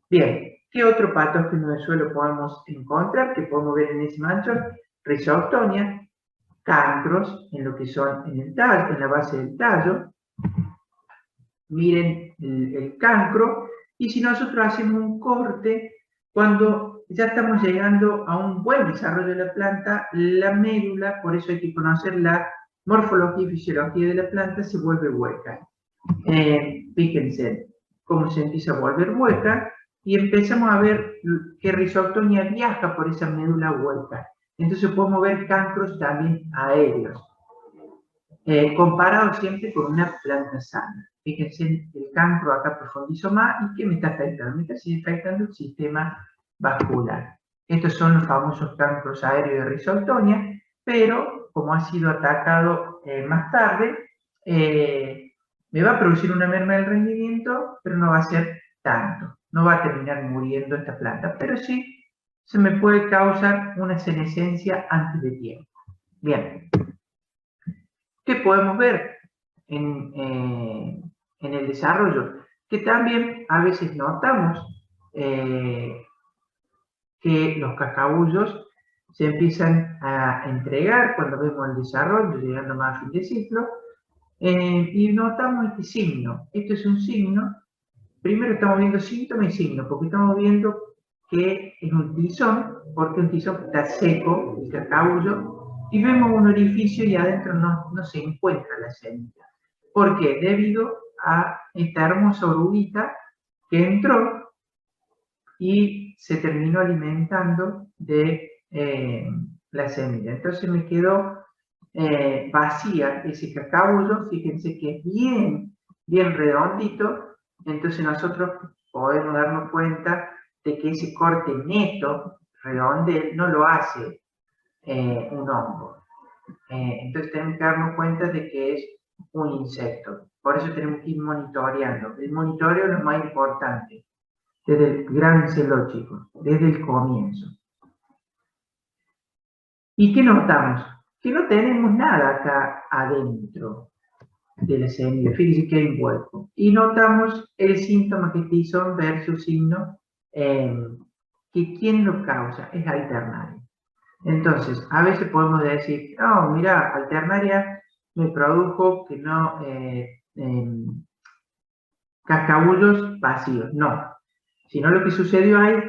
Bien, ¿qué otro patógeno de suelo podemos encontrar? Que podemos ver en ese manchón: Rhizoctonia, cancros en lo que son en el tallo, en la base del tallo. Miren el cancro, y si nosotros hacemos un corte, cuando ya estamos llegando a un buen desarrollo de la planta, la médula, por eso hay que conocer la morfología y fisiología de la planta, se vuelve hueca. Fíjense cómo se empieza a volver hueca, y empezamos a ver que Rhizoctonia viaja por esa médula hueca. Entonces podemos ver cancros también aéreos, comparado siempre con una planta sana. Fíjense, el cancro acá profundizo más, y ¿qué me está afectando? Me está afectando el sistema vascular. Estos son los famosos cancros aéreos de Rhizoctonia, pero como ha sido atacado más tarde, me va a producir una merma del rendimiento, pero no va a ser tanto. No va a terminar muriendo esta planta, pero sí se me puede causar una senescencia antes de tiempo. Bien. ¿Qué podemos ver en el desarrollo? Que también a veces notamos que los cascabullos se empiezan a entregar cuando vemos el desarrollo, llegando más a fin de ciclo, y notamos este signo. Esto es un signo. Primero estamos viendo síntomas y signos, porque estamos viendo que es un tizón, porque un tizón está seco, el cascabullo, y vemos un orificio y adentro no se encuentra la semilla. ¿Por qué? Debido a esta hermosa oruguita que entró y se terminó alimentando de la semilla. Entonces me quedó vacía ese cascabullo. Fíjense que es bien redondito. Entonces nosotros podemos darnos cuenta de que ese corte neto, redondel, no lo hace un hongo. Entonces tenemos que darnos cuenta de que es un insecto. Por eso tenemos que ir monitoreando. El monitoreo es lo más importante, desde el gran celo, chicos, desde el comienzo. ¿Y qué notamos? Que no tenemos nada acá adentro de la semilla. Fíjense que hay un hueco. Y notamos el síntoma que tizón versus signo, que ¿quién lo causa? Es alternaria. Entonces, a veces podemos decir, no, mira, alternaria me produjo que no, cascabullos vacíos. No, sino lo que sucedió ahí es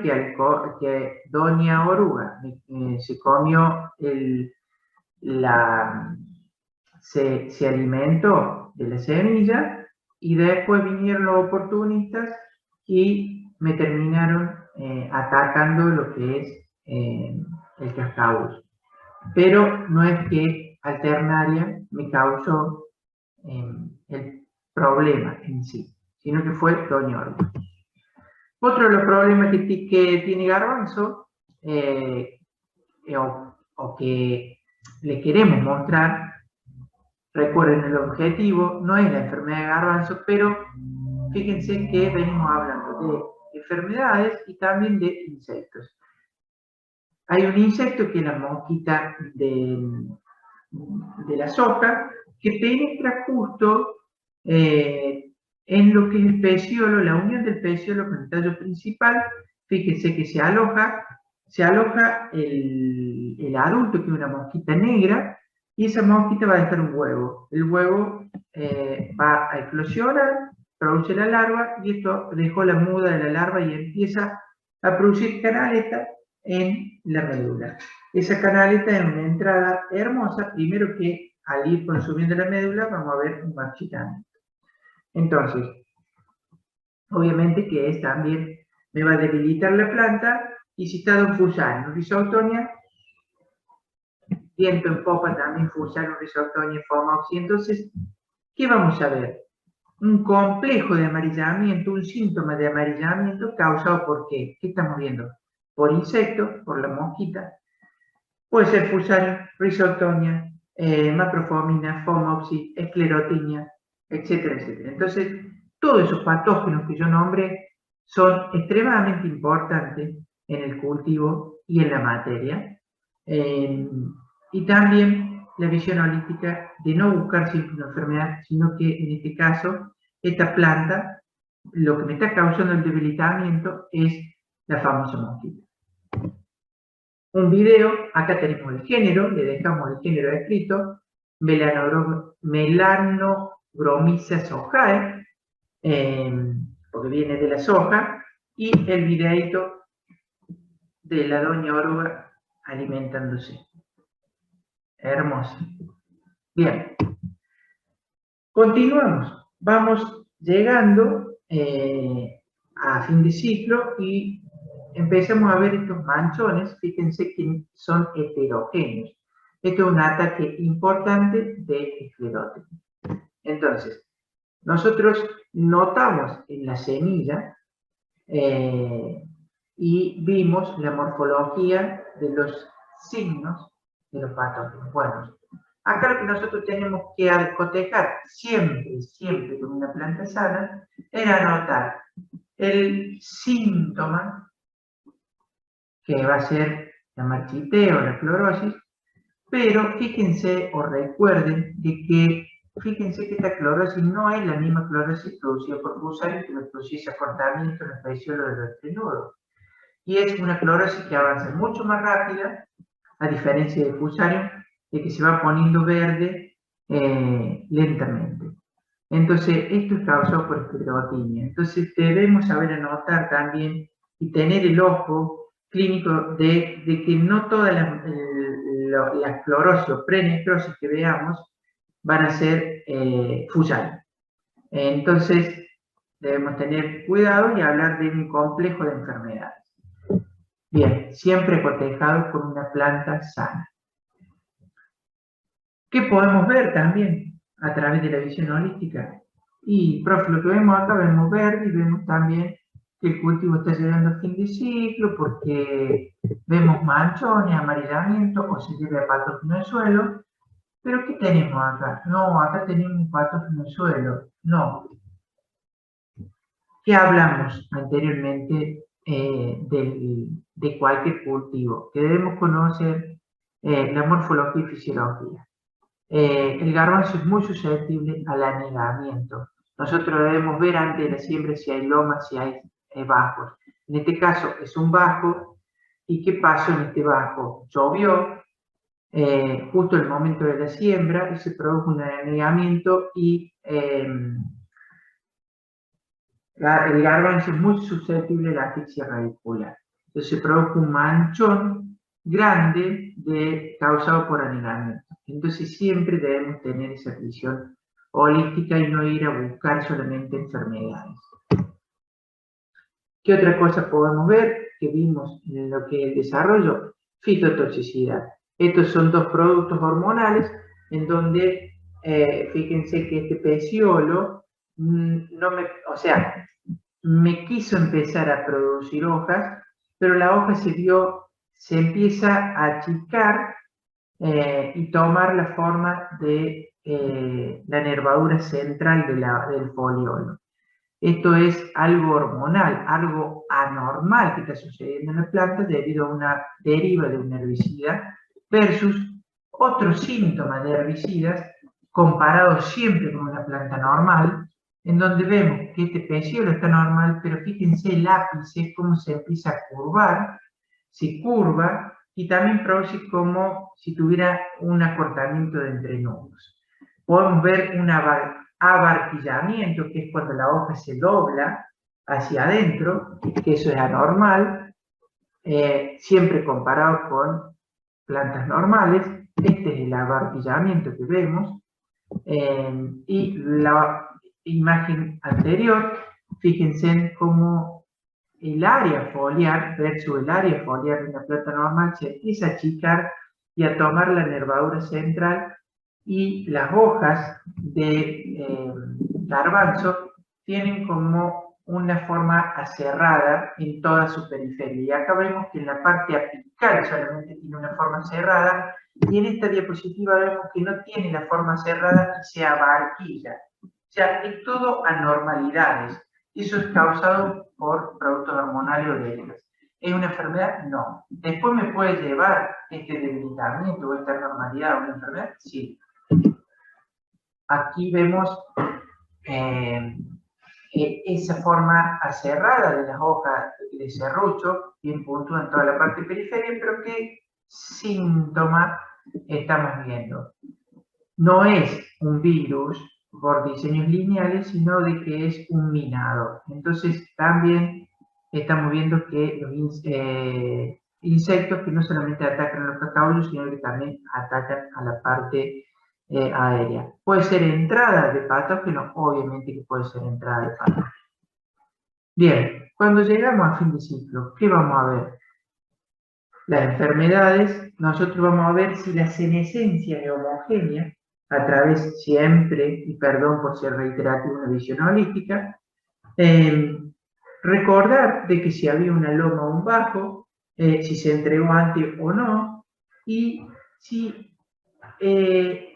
que doña oruga se comió se alimentó de la semilla, y después vinieron los oportunistas y me terminaron atacando lo que es el cascabullo. Pero no es que alternaria me causó el problema en sí, sino que fue doña oruga. Otro de los problemas que tiene garbanzo, o que le queremos mostrar, recuerden, el objetivo no es la enfermedad de garbanzo, pero fíjense que venimos hablando de enfermedades y también de insectos. Hay un insecto que es la mosquita de la soja, que penetra justo en lo que es el peciolo, la unión del peciolo con el tallo principal. Fíjense que se aloja el adulto, que es una mosquita negra, y esa mosquita va a dejar un huevo. El huevo va a eclosionar, produce la larva, y esto dejó la muda de la larva y empieza a producir canaleta en la médula. Esa canaleta es una entrada hermosa, primero que al ir consumiendo la médula vamos a ver un marchitamiento. Entonces, obviamente que también me va a debilitar la planta, y si está Don Fusarium, Rhizoctonia, viento en popa también, Fusarium, Rhizoctonia, Phomopsis. Entonces, ¿qué vamos a ver? Un complejo de amarillamiento, un síntoma de amarillamiento causado por ¿qué? ¿Qué estamos viendo? Por insectos, por la mosquita. Puede ser Fusarium, Rhizoctonia, Macrophomina, Phomopsis, Esclerotinia, etcétera, etcétera. Entonces, todos esos patógenos que yo nombré son extremadamente importantes en el cultivo y en la materia. Y también la visión holística de no buscar siempre una enfermedad, sino que en este caso esta planta lo que me está causando el debilitamiento es la famosa mosquita. Un video, acá tenemos el género, le dejamos el género escrito, Melanogromyces hojae, porque viene de la soja, y el videito de la doña oruga alimentándose. Hermoso. Bien. Continuamos. Vamos llegando a fin de ciclo y empezamos a ver estos manchones. Fíjense que son heterogéneos. Esto es un ataque importante de esclerótica. Entonces, nosotros notamos en la semilla y vimos la morfología de los signos de los patógenos. Bueno, acá lo que nosotros tenemos que cotejar siempre con una planta sana, era anotar el síntoma, que va a ser la marchiteo o la clorosis, pero fíjense o recuerden fíjense que esta clorosis no es la misma clorosis producida por Fusarium que lo producía ese acortamiento en el peciolo de los entrenudos. Y es una clorosis que avanza mucho más rápida, a diferencia de Fusarium, de que se va poniendo verde lentamente. Entonces, esto es causado por esclerotinia. Entonces, debemos saber anotar también y tener el ojo clínico de que no todas las clorosis o prenecrosis que veamos van a ser Fusarium. Entonces, debemos tener cuidado y hablar de un complejo de enfermedades. Bien, siempre cotejado con una planta sana. ¿Qué podemos ver también a través de la visión holística? Y, profe, lo que vemos acá, vemos verde y vemos también que el cultivo está llegando a fin de ciclo porque vemos manchones, amarillamiento o se debe a patógeno del suelo. ¿Pero qué tenemos acá? No, acá tenemos un patógeno del suelo. No. ¿Qué hablamos anteriormente de cualquier cultivo? Que debemos conocer la morfología y fisiología. El garbanzo es muy susceptible al anegamiento. Nosotros debemos ver antes de la siembra si hay lomas, si hay bajos. En este caso es un bajo. ¿Y qué pasó en este bajo? Llovió justo en el momento de la siembra y se produjo un anegamiento y el garbanzo es muy susceptible a la asfixia radicular. Entonces se produjo un manchón grande causado por anegamiento. Entonces siempre debemos tener esa visión holística y no ir a buscar solamente enfermedades. ¿Qué otra cosa podemos ver que vimos en lo que es el desarrollo? Fitotoxicidad. Estos son dos productos hormonales en donde, fíjense que este peciolo, me quiso empezar a producir hojas, pero la hoja se empieza a achicar y tomar la forma de la nervadura central del foliolo. Esto es algo hormonal, algo anormal que está sucediendo en la planta debido a una deriva de un herbicida versus otros síntomas de herbicidas comparados siempre con una planta normal, en donde vemos que este peciolo está normal, pero fíjense el ápice, cómo se empieza a curvar, se curva y también produce como si tuviera un acortamiento de entrenudos. Podemos ver un abarquillamiento, que es cuando la hoja se dobla hacia adentro, que eso es anormal, siempre comparado con plantas normales. Este es el abarquillamiento que vemos. Y la imagen anterior, fíjense en cómo el área foliar versus el área foliar de una planta normal se empieza a achicar y a tomar la nervadura central, y las hojas de garbanzo tienen como una forma aserrada en toda su periferia. Y acá vemos que en la parte apical solamente tiene una forma cerrada, y en esta diapositiva vemos que no tiene la forma cerrada y se abarquilla. O sea, es todo anormalidades. Eso es causado por productos hormonales o de ¿Es una enfermedad? No. ¿Después me puede llevar este debilitamiento o esta anormalidad a una enfermedad? Sí. Aquí vemos esa forma aserrada de las hojas de serrucho, bien puntuada en toda la parte periférica, pero ¿qué síntoma estamos viendo? No es un virus por diseños lineales, sino de que es un minado. Entonces también estamos viendo que los insectos que no solamente atacan a los cacaullos, sino que también atacan a la parte aérea. Puede ser entrada de patógenos, obviamente que puede ser entrada de patógenos. Bien, cuando llegamos a fin de ciclo, ¿qué vamos a ver? Las enfermedades, nosotros vamos a ver si la senescencia es homogénea, a través siempre, y perdón por ser reiterativo, una visión holística, recordar de que si había una loma o un bajo, si se entregó antes o no, y si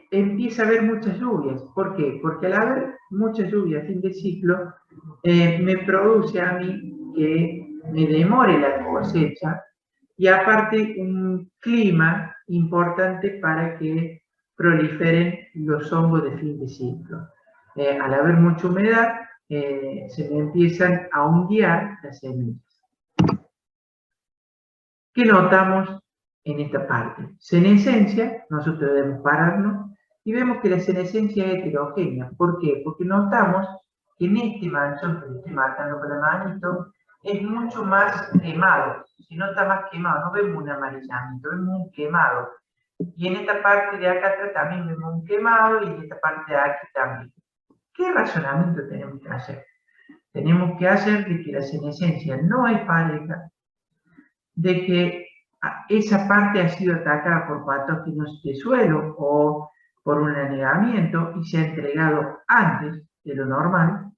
empieza a haber muchas lluvias. ¿Por qué? Porque al haber muchas lluvias a fin de ciclo, me produce a mí que me demore la cosecha, y aparte un clima importante para que proliferen los hongos de fin de ciclo. Al haber mucha humedad, se me empiezan a hundir las semillas. ¿Qué notamos en esta parte? Senescencia, nosotros debemos pararnos y vemos que la senescencia es heterogénea. ¿Por qué? Porque notamos que en este manchón que le estoy marcando con la manito es mucho más quemado. Se nota más quemado, no vemos un amarillamiento, vemos un quemado. Y en esta parte de acá atrás también vemos un quemado, y en esta parte de aquí también. ¿Qué razonamiento tenemos que hacer? Tenemos que hacer de que la senescencia no es pareja, de que esa parte ha sido atacada por patógenos de suelo o por un anegamiento y se ha entregado antes de lo normal.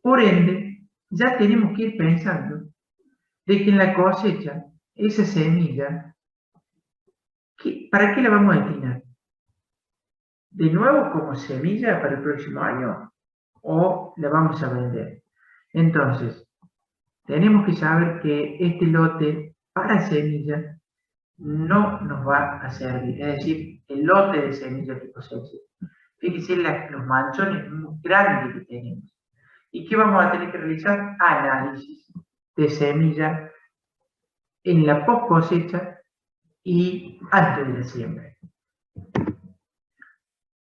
Por ende, ya tenemos que ir pensando de que en la cosecha, esa semilla, ¿para qué la vamos a destinar? ¿De nuevo como semilla para el próximo año? ¿O la vamos a vender? Entonces, tenemos que saber que este lote para semilla no nos va a servir. Es decir, el lote de semilla que cosecha. Fíjense los manchones muy grandes que tenemos. ¿Y qué vamos a tener que realizar? Análisis de semilla en la post cosecha y antes de la siembra.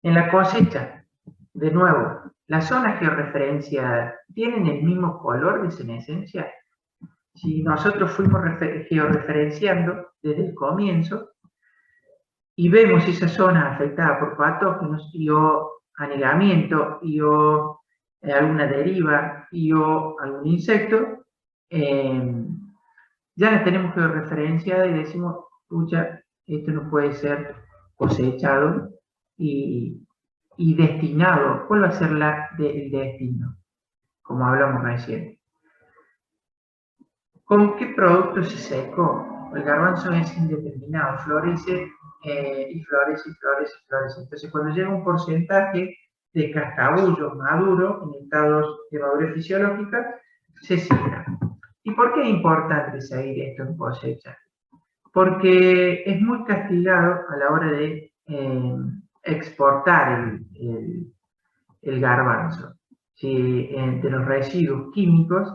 En la cosecha, de nuevo, las zonas georreferenciadas tienen el mismo color de senescencia. Si nosotros fuimos georreferenciando desde el comienzo y vemos esa zona afectada por patógenos y o anegamiento y o alguna deriva y o algún insecto, ya las tenemos georreferenciadas y decimos, pucha, esto no puede ser cosechado y destinado. ¿Cuál va a ser el destino? Como hablamos recién. ¿Con qué producto se secó? El garbanzo es indeterminado, florece y florece y florece y florece. Entonces, cuando llega un porcentaje de cascabullo maduro en estados de madurez fisiológica, se cierra. ¿Y por qué es importante seguir esto en cosecha? Porque es muy castigado a la hora de exportar el garbanzo. Si de los residuos químicos,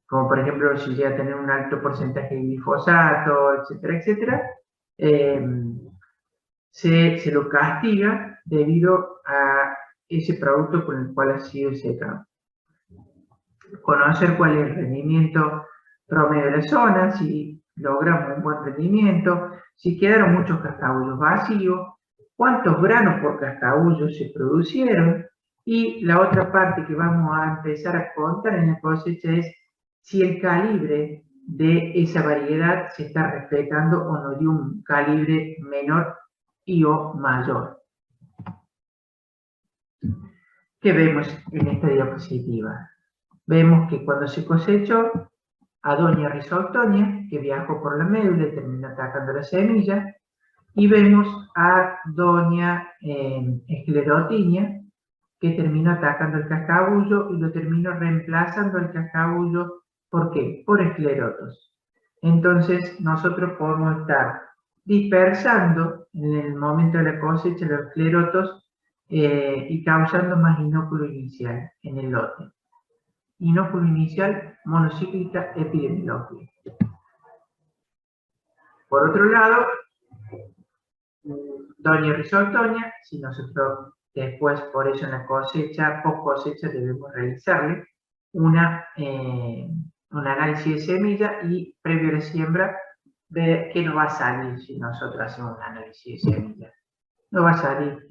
como por ejemplo si llega a tener un alto porcentaje de glifosato, etcétera, etcétera, se lo castiga debido a ese producto con el cual ha sido secado. Conocer cuál es el rendimiento promedio de la zona, si logramos un buen rendimiento, si quedaron muchos cascabullos vacíos, cuántos granos por cascabullo se producieron, y la otra parte que vamos a empezar a contar en la cosecha es si el calibre de esa variedad se está respetando o no, de un calibre menor y o mayor. ¿Qué vemos en esta diapositiva? Vemos que cuando se cosechó a Doña Risottonia, que viajó por la médula y terminó atacando la semilla, y vemos a Doña Esclerotinia, que terminó atacando el cascabullo y lo terminó reemplazando el cascabullo. ¿Por qué? Por esclerotos. Entonces nosotros podemos estar dispersando en el momento de la cosecha los esclerotos y causando más inóculo inicial en el lote. Inóculo inicial monocíclica epidemiológica. Por otro lado, Doña Risotoña, si nosotros después, por eso en la cosecha, post cosecha, debemos realizarle un análisis de semilla y previo a la siembra, ver qué nos va a salir si nosotros hacemos un análisis de semilla. No va a salir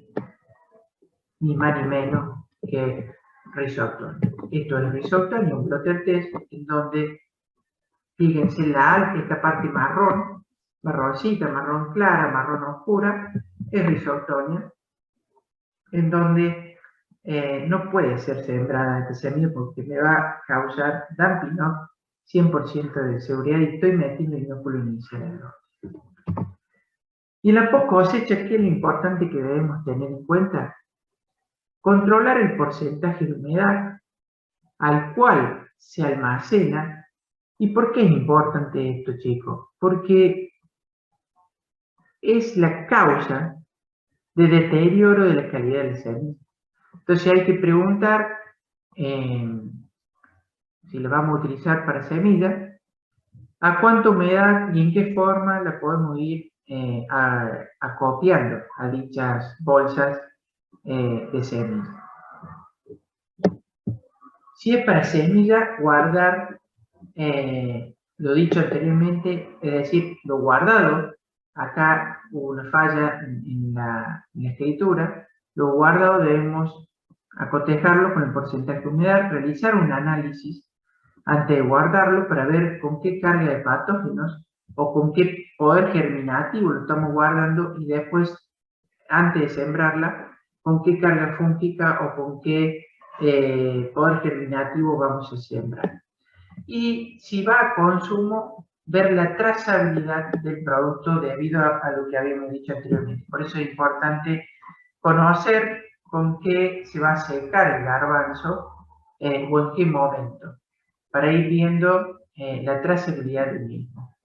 ni más ni menos que Rhizoctonia. Esto es Rhizoctonia, un plotter test en donde, fíjense, la alta, esta parte marrón, marroncita, marrón clara, marrón oscura, es Rhizoctonia, en donde no puede ser sembrada esta semilla porque me va a causar dumping, ¿no? 100% de seguridad y estoy metiendo inóculo inicial en el lote. Y en la post cosecha, ¿qué es lo importante que debemos tener en cuenta? Controlar el porcentaje de humedad al cual se almacena. ¿Y por qué es importante esto, chicos? Porque es la causa de deterioro de la calidad del semilla. Entonces hay que preguntar si la vamos a utilizar para semilla, a cuánta humedad y en qué forma la podemos ir acopiando a dichas bolsas de semilla. Si es para semilla, guardar, lo dicho anteriormente, es decir, lo guardado, acá hubo una falla en la escritura, lo guardado debemos acotejarlo con el porcentaje de humedad, realizar un análisis antes de guardarlo para ver con qué carga de patógenos o con qué poder germinativo lo estamos guardando y después, antes de sembrarla, con qué carga fúngica o con qué poder germinativo vamos a sembrar. Y si va a consumo, ver la trazabilidad del producto debido a lo que habíamos dicho anteriormente. Por eso es importante conocer con qué se va a secar el garbanzo o en qué momento, para ir viendo la trazabilidad del mismo.